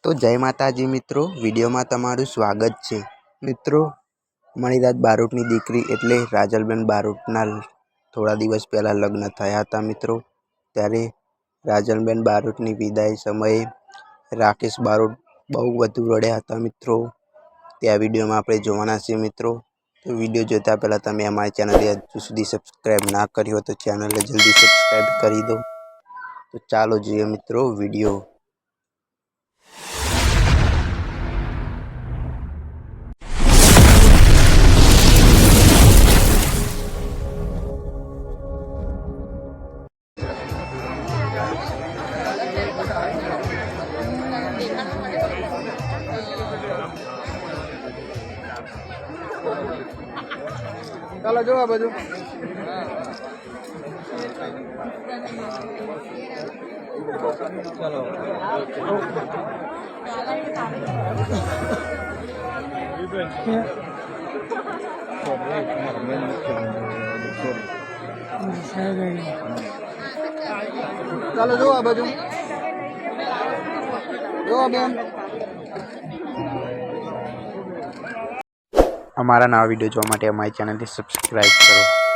तो जय माताजी मित्रों, विडियो में तमारुं स्वागत है। मित्रों, मणिदास बारोटनी दीकरी एटले राजलबेन बारोटना थोड़ा दिवस पहला लग्न थया था। मित्रों, त्यारे राजलबेन बारोटनी विदाय समये राकेश बारोट बहु वधु रड्या था। मित्रों, त्या विडियो में आपणे जोवाना छीए। मित्रों, तो विडियो जोता पहला तमे अमारी चेनल हजू सुधी सब्सक्राइब ना करी हो तो चेनल जल्दी सब्सक्राइब करी दो। तो चालो जोईए मित्रों विडियो। चलो जो बाजू चलो चलो जो बाजू जो बेन अमारा नवा विडियो जोवा माटे अमारी चेनल ने सब्सक्राइब करो।